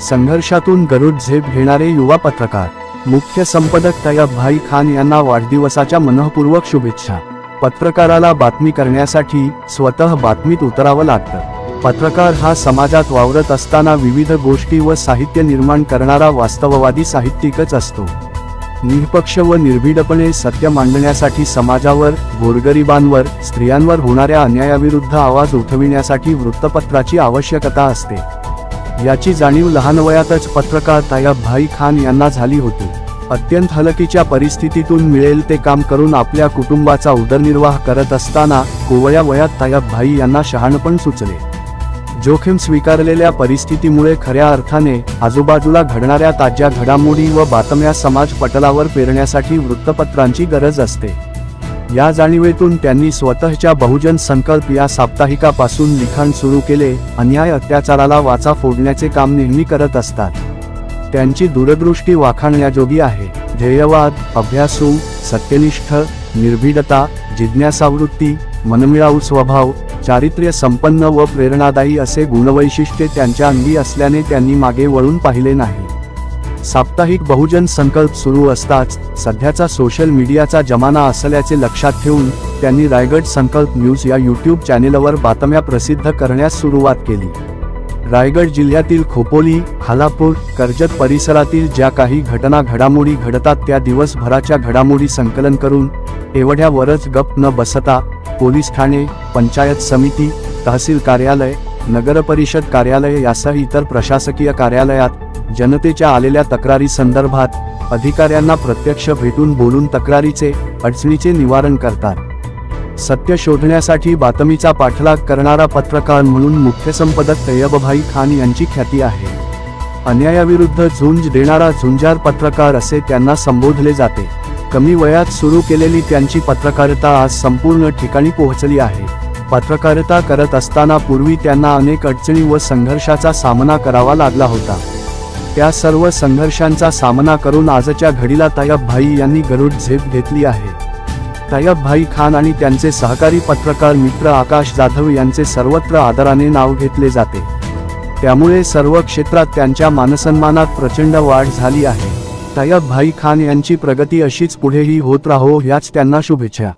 संघर्षातून गरुड झेप घेणारे युवा पत्रकार। मुख्य संपादक तैयब भाई खान यांना वाढदिवसाच्या मनःपूर्वक शुभेच्छा। पत्रकाराला बातमी करण्यासाठी स्वतः बातमीत उतरावं लागतं। पत्रकार हा समाजात वावरत असताना विविध गोष्टी व साहित्य निर्माण करणारा वास्तववादी साहित्यिकच असतो। निष्पक्ष व निर्भीडपणे सत्य मांडण्यासाठी, समाजावर, गोरगरिबांवर, स्त्रियांवर होणाऱ्या अन्यायाविरुद्ध आवाज उठविण्यासाठी वृत्तपत्राची आवश्यकता असते। याची जाणीव लहान वयातच पत्रकार तैयब भाई खान यांना झाली होती। अत्यंत हलकीच्या परिस्थितीतून मिळेल ते काम करून आपल्या कुटुंबाचा उदरनिर्वाह करत असताना कोवळ्या वयात तैयब भाई यांना शहाणपण सुचले। जोखीम स्वीकारलेल्या परिस्थितीमुळे खऱ्या अर्थाने आजूबाजूला घडणाऱ्या ताज्या घडामोडी व बातम्या समाज पटलावर पेरण्यासाठी वृत्तपत्रांची गरज असते। या जाणीवेतून त्यांनी स्वतःच्या बहुजन संकल्प या साप्ताहिकापासून लिखाण सुरू केले। अन्याय अत्याचाराला वाचा फोडण्याचे काम नेहमी करत असतात। त्यांची दूरदृष्टी वाखाणण्याजोगी आहे। ध्येयवाद, अभ्यासू, सत्यनिष्ठ, निर्भीडता, जिज्ञासावृत्ती, मनमिळाऊ स्वभाव, चारित्र्य संपन्न व प्रेरणादायी असे गुणवैशिष्ट्ये त्यांच्या अंगी असल्याने त्यांनी मागे वळून पाहिले नाही। साप्ताहिक बहुजन संकल्प सुरू असताच सध्याचा सोशल मीडियाचा जमाना असल्याचे लक्षात ठेवून त्यांनी रायगड संकल्प न्यूज या यूट्यूब चॅनेलवर बातम्या प्रसिद्ध करण्यास सुरुवात केली। रायगड जिल्ह्यातील खोपोली, खालापूर, कर्जत परिसरातील ज्या काही घडामोडी घडतात त्या दिवसभराच्या घडामोडी संकलन करून एवढ्यावरच गप्प न बसता पोलीस ठाणे, पंचायत समिती, तहसील कार्यालय, नगरपरिषद कार्यालय यासह इतर प्रशासकीय कार्यालयात जनतेच्या आलेल्या तक्रारी संदर्भात अधिकाऱ्यांना प्रत्यक्ष भेटून बोलून तक्रारीचे, अडचणीचे निवारण करतात। सत्य शोधण्यासाठी बातमीचा पाठलाग करणारा पत्रकार म्हणून मुख्य संपादक तैयब भाई खान यांची ख्याती आहे। अन्यायाविरुद्ध झुंज देणारा झुंजार पत्रकार असे त्यांना संबोधले जाते। कमी वयात सुरू केलेली त्यांची पत्रकारिता आज संपूर्ण ठिकाणी पोहोचली आहे। पत्रकारिता करत असताना पूर्वी त्यांना अनेक अडचणी व संघर्षाचा सामना करावा लागला होता। त्या सर्व संघर्षांचा सामना करून आजच्या घडीला तैयब भाई यांनी गरुड झेप घेतली आहे। तैयब भाई खान आणि त्यांचे सहकारी पत्रकार मित्र आकाश जाधव यांचे सर्वत्र आदराने नाव घेतले जाते। त्यामुळे सर्व क्षेत्रात त्यांच्या मानसन्मानात प्रचंड वाढ झाली आहे। तैयब भाई खान यांची प्रगती अशीच पुढेही होत राहो याच त्यांना शुभेच्छा।